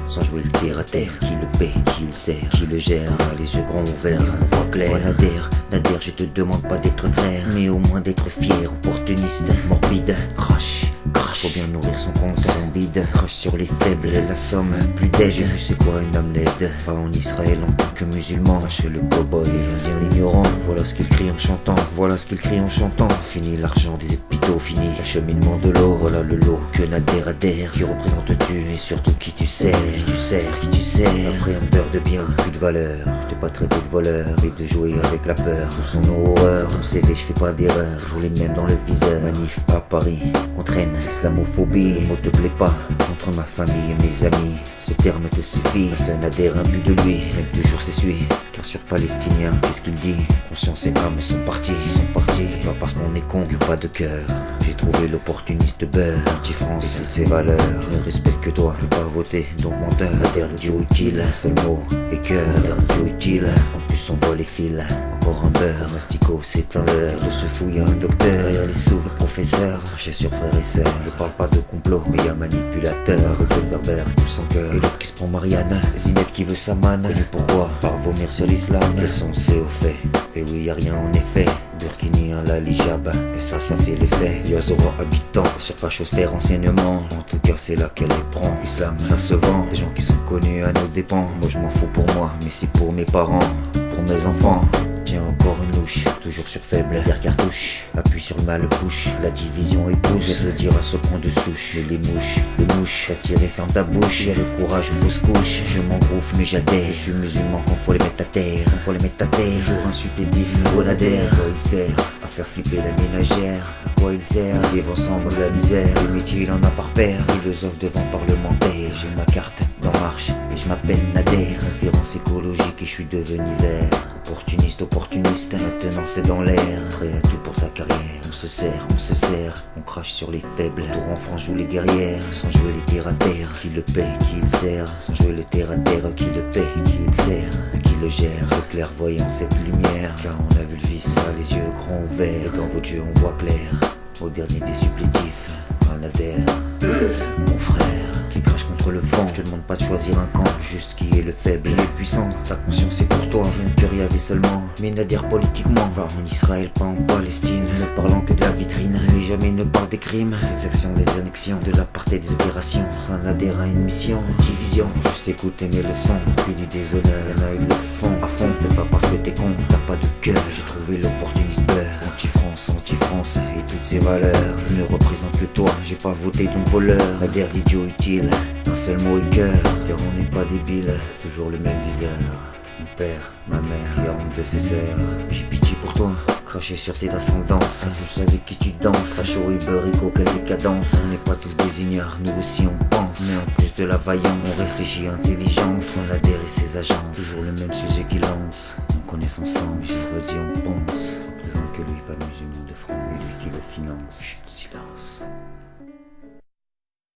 Sans jouer le terre à terre, qui le paie, qui le sert, qui le gère, les yeux grands ouverts, on voit clair. Oh, Nader, je te demande pas d'être frère, mais au moins d'être fier, opportuniste, morbide, crash. Faut bien nourrir son compte, son bide, crache sur les faibles, la somme, plus d'aide. J'ai vu c'est quoi une âme laide, va en Israël en tant que musulman, chez le cowboy, indien l'ignorant, voilà ce qu'il crie en chantant, voilà ce qu'il crie en chantant. Fini l'argent des hôpitaux, fini l'acheminement de l'eau, voilà le lot que Nader adhère. Qui représentes-tu et surtout qui tu sers, qui tu sers, appréhendeur de bien, plus de valeur, de pas traiter de voleur et de jouer avec la peur, sous son horreur, ton CV je fais pas d'erreur, toujours les mêmes dans le viseur, manif à Paris, entraîne l'islamophobie, le mot te plaît pas, contre ma famille et mes amis, ce terme te suffit, c'est un adhère imbu de lui, même toujours s'essuie, car sur Palestinien, qu'est-ce qu'il dit, conscience et âme sont partis, c'est pas parce qu'on est con qu'il n'y a pas de cœur, j'ai trouvé l'opportuniste beurre, anti-France, toutes ses valeurs, je ne respecte que toi, je peux pas voter, donc menteur, adhère idiot utile, un seul mot, et cœur, adhère idiot utile, en plus on voit les fils, encore un beurre, mastico c'est un leurre, de se fouiller un docteur, derrière les sous, le professeur, j'ai sur frères et sœurs, je parle pas de complot, mais y'a manipulateur, Rebelle berbère, tout sans cœur, et l'autre qui se prend Marianne, Zinette qui veut sa manne, connu pourquoi, par vomir sur l'islam, quels sont ces au fait, et oui y'a rien en effet, Burkini un lalijab, et ça fait l'effet, Yazora habitant, sur fachosphère enseignement, en tout cas c'est là qu'elle les prend, l'islam ça se vend, des gens qui sont connus à nos dépens, moi je m'en fous pour moi, mais c'est pour mes parents, pour mes enfants. Tiens encore une louche, toujours sur faible, derrière cartouche, appuie sur le mal bouche, la division épouse, je te dire à ce point de souche, les mouches, t'as tiré, ferme ta bouche, j'ai le courage, fausse couche, je m'engrouffe mais j'adhère, je suis musulman quand faut les mettre à terre, toujours un supplétif, grenadère, quoi il sert, à faire flipper la ménagère, à quoi il sert, vivre ensemble la misère, le métier il en a par paire, philosophe devant parlementaire, j'ai ma carte d'en marche, et je m'appelle Nader, référence écologique et je suis devenu vert, opportuniste, maintenant c'est dans l'air, prêt à tout pour sa carrière, on se sert, on crache sur les faibles, tour en France joue les guerrières, sans jouer les terre à terre, qui le paie, qui le sert, sans jouer les terre à terre, qui le paie, qui le sert, qui le gère, cette clairvoyance, cette lumière, car on a vu le vice, les yeux grands ouverts, et dans votre jeu on voit clair, au dernier des supplétifs, un adhère, mon frère, qui crache contre le vent, je te demande pas de choisir un camp, juste qui est le faible et le puissant, ta conscience est pour toi, si un cœur y avait seulement, mais n'adhère politiquement, va en Israël, pas en Palestine, ne parlant que de la vitrine, mais jamais ne parle des crimes, des exactions, des annexions, de l'apartheid des opérations, ça n'adhère à une mission, division, juste écoute mes leçons, puis du déshonneur, y'en a eu le fond, à fond, mais pas parce que t'es con, t'as pas de cœur, j'ai trouvé l'opportuniste beurre, anti-France, et toutes ses valeurs, je ne représente que toi, j'ai pas voté donc voleur, adhère d'idiot utile, un seul mot et cœur, car on n'est pas débile, toujours le même viseur, mon père, ma mère, et honte de ses sœurs, j'ai pitié pour toi, craché sur tes ascendances, je savais qui tu danses, crache au Iberico, quelle décadence, on n'est pas tous des ignares, nous aussi on pense, mais en plus de la vaillance, on réfléchit intelligence, on adhère et ses agences, toujours le même sujet qui lance, on connaît son sens, je redis on pense, représente que lui, pas de musulman de France, mais lui qui le finance, silence.